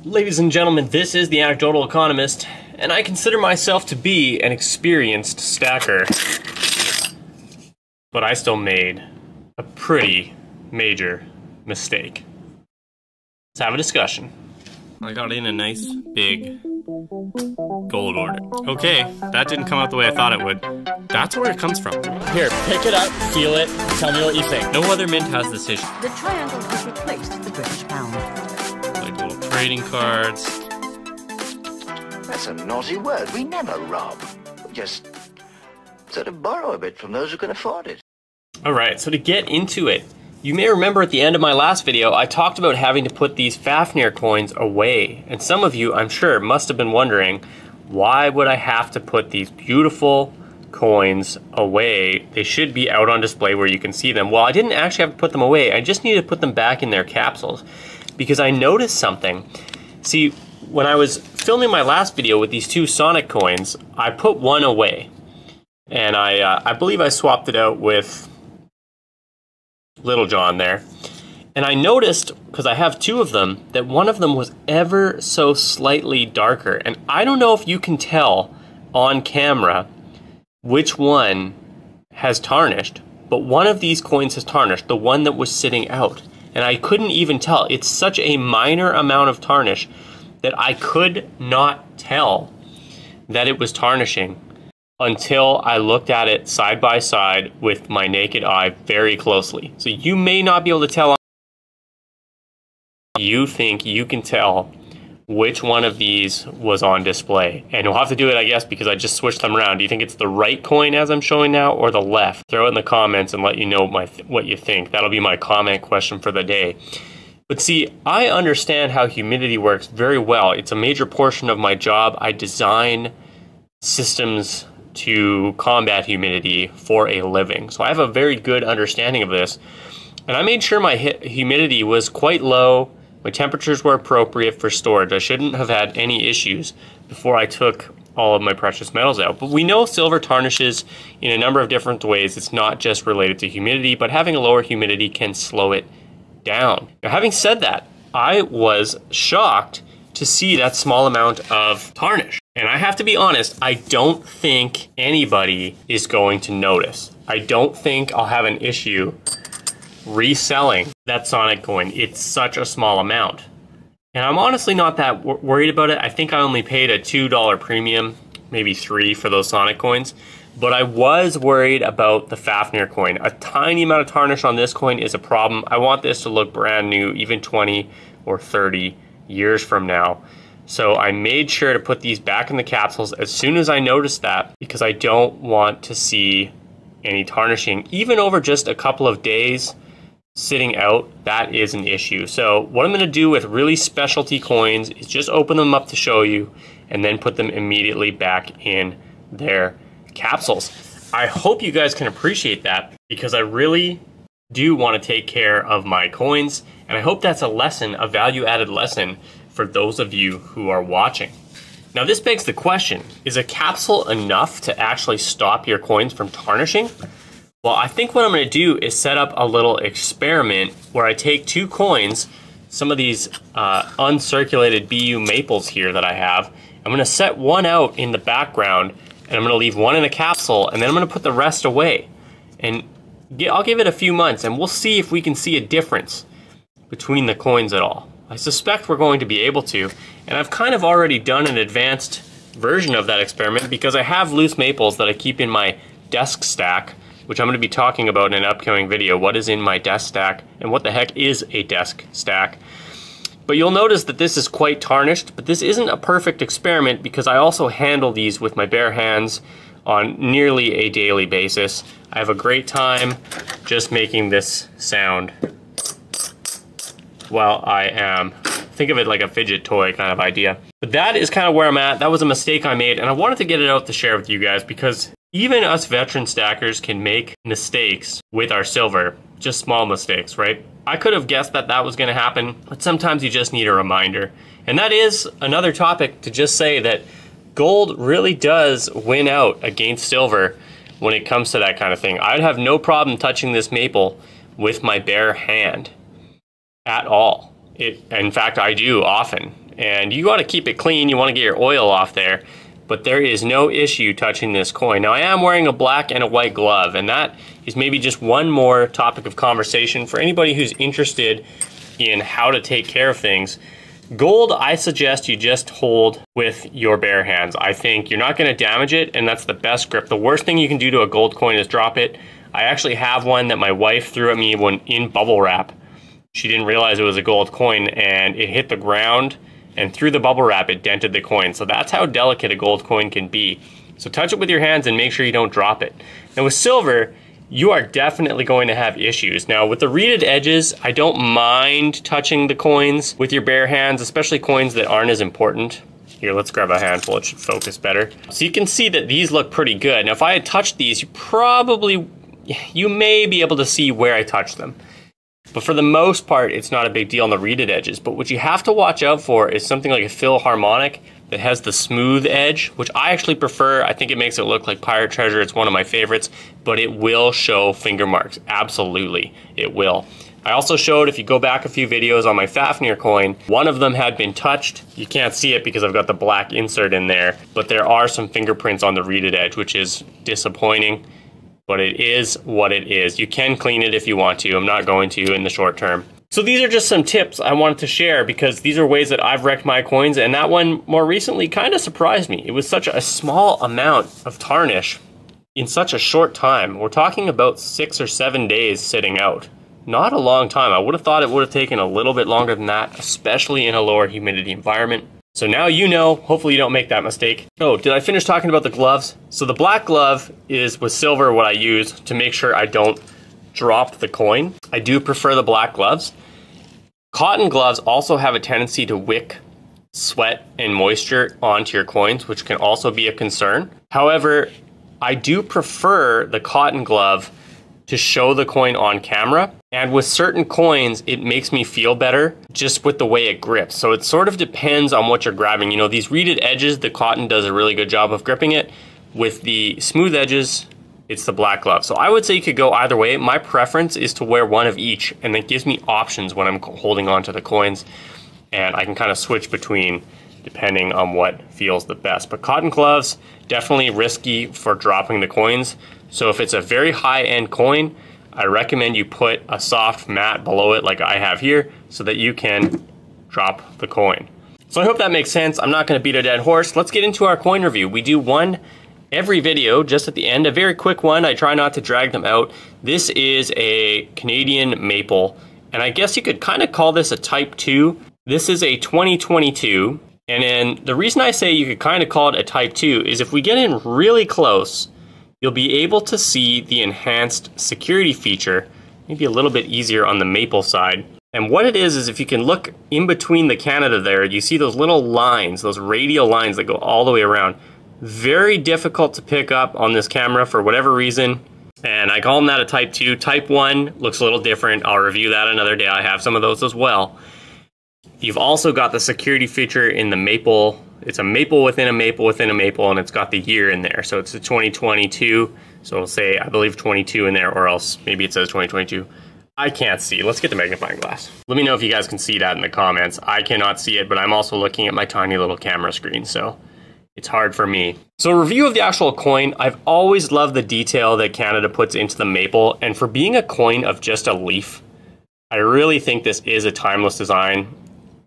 Ladies and gentlemen, this is the Anecdotal Economist, and I consider myself to be an experienced stacker. But I still made a pretty major mistake. Let's have a discussion. I got in a nice big gold order. Okay, that didn't come out the way I thought it would. That's where it comes from. Here, pick it up, feel it, tell me what you think. No other mint has this issue. The triangle has replaced the British pound. Like little trading cards. That's a naughty word. We never rob. We just sort of borrow a bit from those who can afford it. Alright, so to get into it, you may remember at the end of my last video, I talked about having to put these Fafnir coins away. And some of you, I'm sure, must have been wondering, why would I have to put these beautiful coins away? They should be out on display where you can see them. Well, I didn't actually have to put them away. I just needed to put them back in their capsules because I noticed something. See, when I was filming my last video with these two Sonic coins, I put one away. And I believe I swapped it out with Little John there. And I noticed, because I have two of them, that one of them was ever so slightly darker. And I don't know if you can tell on camera which one has tarnished, but one of these coins has tarnished, the one that was sitting out. And I couldn't even tell. It's such a minor amount of tarnish that I could not tell that it was tarnishing until I looked at it side by side with my naked eye very closely. So you may not be able to tell. You think you can tell which one of these was on display. And you'll have to do it, I guess, because I just switched them around. Do you think it's the right coin as I'm showing now or the left? Throw it in the comments and let you know what you think. That'll be my comment question for the day. But see, I understand how humidity works very well. It's a major portion of my job. I design systems to combat humidity for a living. So I have a very good understanding of this. And I made sure my humidity was quite low. My temperatures were appropriate for storage. I shouldn't have had any issues before I took all of my precious metals out. But we know silver tarnishes in a number of different ways. It's not just related to humidity, but having a lower humidity can slow it down. Now, having said that, I was shocked to see that small amount of tarnish. And I have to be honest, I don't think anybody is going to notice. I don't think I'll have an issue reselling that Sonic coin. It's such a small amount. And I'm honestly not that worried about it. I think I only paid a $2 premium, maybe $3 for those Sonic coins. But I was worried about the Fafnir coin. A tiny amount of tarnish on this coin is a problem. I want this to look brand new, even 20 or 30 years from now. So I made sure to put these back in the capsules as soon as I noticed that, because I don't want to see any tarnishing. Even over just a couple of days sitting out, that is an issue. So what I'm going to do with really specialty coins is just open them up to show you and then put them immediately back in their capsules. I hope you guys can appreciate that, because I really do want to take care of my coins, and I hope that's a lesson, a value-added lesson for those of you who are watching. Now this begs the question, is a capsule enough to actually stop your coins from tarnishing? Well, I think what I'm going to do is set up a little experiment where I take two coins, some of these uncirculated BU maples here that I have. I'm going to set one out in the background, and I'm going to leave one in a capsule, and then I'm going to put the rest away. And I'll give it a few months, and we'll see if we can see a difference between the coins at all. I suspect we're going to be able to, and I've kind of already done an advanced version of that experiment because I have loose maples that I keep in my desk stack, which I'm going to be talking about in an upcoming video. What is in my desk stack, and what the heck is a desk stack? But you'll notice that this is quite tarnished, but this isn't a perfect experiment because I also handle these with my bare hands on nearly a daily basis. I have a great time just making this sound while I am, think of it like a fidget toy kind of idea. But that is kind of where I'm at. That was a mistake I made, and I wanted to get it out to share with you guys because even us veteran stackers can make mistakes with our silver, just small mistakes, right? I could have guessed that that was going to happen, but sometimes you just need a reminder. And that is another topic to just say that gold really does win out against silver when it comes to that kind of thing. I'd have no problem touching this maple with my bare hand at all. In fact, I do often. and you want to keep it clean. You want to get your oil off there, but there is no issue touching this coin. Now I am wearing a black and a white glove, and that is maybe just one more topic of conversation for anybody who's interested in how to take care of things. Gold, I suggest you just hold with your bare hands. I think you're not going to damage it, and that's the best grip. The worst thing you can do to a gold coin is drop it. I actually have one that my wife threw at me when in bubble wrap. She didn't realize it was a gold coin, and it hit the ground, and through the bubble wrap, it dented the coin. So that's how delicate a gold coin can be. So touch it with your hands and make sure you don't drop it. Now with silver, you are definitely going to have issues. Now with the reeded edges, I don't mind touching the coins with your bare hands, especially coins that aren't as important. Here, let's grab a handful, it should focus better. So you can see that these look pretty good. Now if I had touched these, you may be able to see where I touched them. But for the most part, it's not a big deal on the reeded edges. But what you have to watch out for is something like a Philharmonic that has the smooth edge, which I actually prefer. I think it makes it look like pirate treasure. It's one of my favorites, but it will show finger marks. Absolutely, it will. I also showed, if you go back a few videos on my Fafnir coin, one of them had been touched. You can't see it because I've got the black insert in there, but there are some fingerprints on the reeded edge, which is disappointing, but it is what it is. You can clean it if you want to. I'm not going to in the short term. So these are just some tips I wanted to share because these are ways that I've wrecked my coins, and that one more recently kind of surprised me. It was such a small amount of tarnish in such a short time. We're talking about 6 or 7 days sitting out. Not a long time. I would have thought it would have taken a little bit longer than that, especially in a lower humidity environment. So now you know, hopefully you don't make that mistake. Oh, did I finish talking about the gloves? So the black glove is with silver what I use to make sure I don't drop the coin. I do prefer the black gloves. Cotton gloves also have a tendency to wick sweat and moisture onto your coins, which can also be a concern. However, I do prefer the cotton glove to show the coin on camera. And with certain coins, it makes me feel better just with the way it grips. So it sort of depends on what you're grabbing. You know, these reeded edges, the cotton does a really good job of gripping it. With the smooth edges, it's the black glove. So I would say you could go either way. My preference is to wear one of each, and that gives me options when I'm holding on to the coins, and I can kind of switch between depending on what feels the best. But cotton gloves, definitely risky for dropping the coins. So if it's a very high-end coin, I recommend you put a soft mat below it like I have here so that you can drop the coin. So I hope that makes sense. I'm not going to beat a dead horse. Let's get into our coin review. We do one every video just at the end, a very quick one. I try not to drag them out. This is a Canadian maple, and I guess you could kind of call this a Type 2. This is a 2022, and then the reason I say you could kind of call it a Type 2 is if we get in really close, you'll be able to see the enhanced security feature, maybe a little bit easier on the maple side. And what it is if you can look in between the Canada there, you see those little lines, those radial lines that go all the way around. Very difficult to pick up on this camera for whatever reason, and I call them that a Type 2. Type 1 looks a little different. I'll review that another day. I have some of those as well. You've also got the security feature in the maple. It's a maple within a maple within a maple, and it's got the year in there. So it's a 2022, so it'll say, I believe, 22 in there, or else maybe it says 2022. I can't see. Let's get the magnifying glass. Let me know if you guys can see that in the comments. I cannot see it, but I'm also looking at my tiny little camera screen, so it's hard for me. So review of the actual coin, I've always loved the detail that Canada puts into the maple, and for being a coin of just a leaf, I really think this is a timeless design.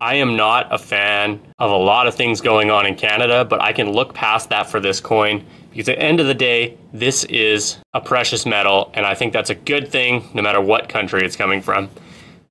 I am not a fan of a lot of things going on in Canada, but I can look past that for this coin because at the end of the day, this is a precious metal, and I think that's a good thing no matter what country it's coming from.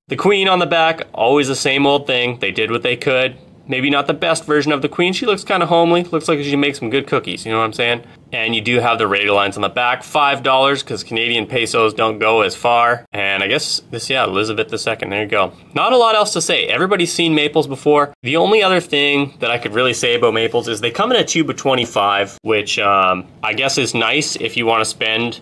The queen on the back, always the same old thing. They did what they could. Maybe not the best version of the queen. She looks kind of homely. Looks like she makes some good cookies, you know what I'm saying? And you do have the radial lines on the back. $5 because Canadian pesos don't go as far. And I guess this, yeah, Elizabeth II. There you go. Not a lot else to say. Everybody's seen maples before. The only other thing that I could really say about maples is they come in a tube of 25, which I guess is nice if you want to spend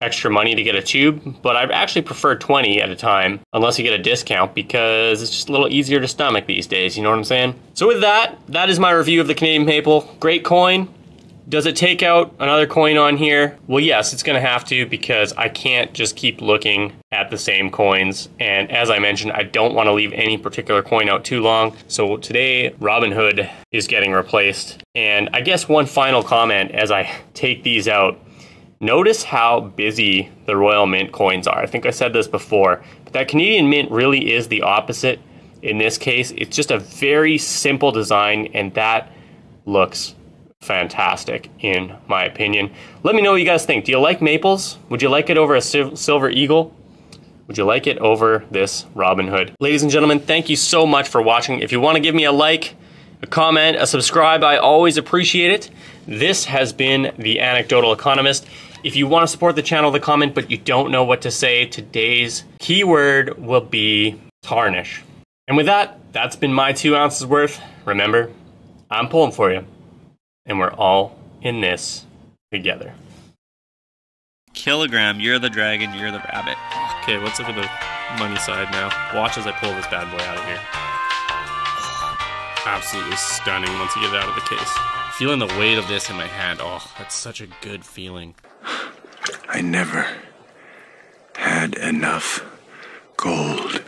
extra money to get a tube, but I'd actually prefer 20 at a time unless you get a discount because it's just a little easier to stomach these days, you know what I'm saying? So with that, that is my review of the Canadian maple. Great coin, Does it take out another coin on here? Well, yes, it's gonna have to, because I can't just keep looking at the same coins. And as I mentioned, I don't wanna leave any particular coin out too long. So today, Robin Hood is getting replaced. And I guess one final comment as I take these out, notice how busy the Royal Mint coins are. I think I said this before, but that Canadian Mint really is the opposite in this case. It's just a very simple design, and that looks fantastic in my opinion. Let me know what you guys think. Do you like Maples? Would you like it over a Silver Eagle? Would you like it over this Robin Hood? Ladies and gentlemen, thank you so much for watching. If you want to give me a like, a comment, a subscribe, I always appreciate it. This has been The Anecdotal Economist. If you want to support the channel, the comment, but you don't know what to say, today's keyword will be tarnish. And with that, that's been my 2 ounces worth. Remember, I'm pulling for you, and we're all in this together. Kilogram, you're the dragon, you're the rabbit. Okay, let's look at the money side now. Watch as I pull this bad boy out of here. Absolutely stunning once you get it out of the case. Feeling the weight of this in my hand. Oh, that's such a good feeling. I never had enough gold.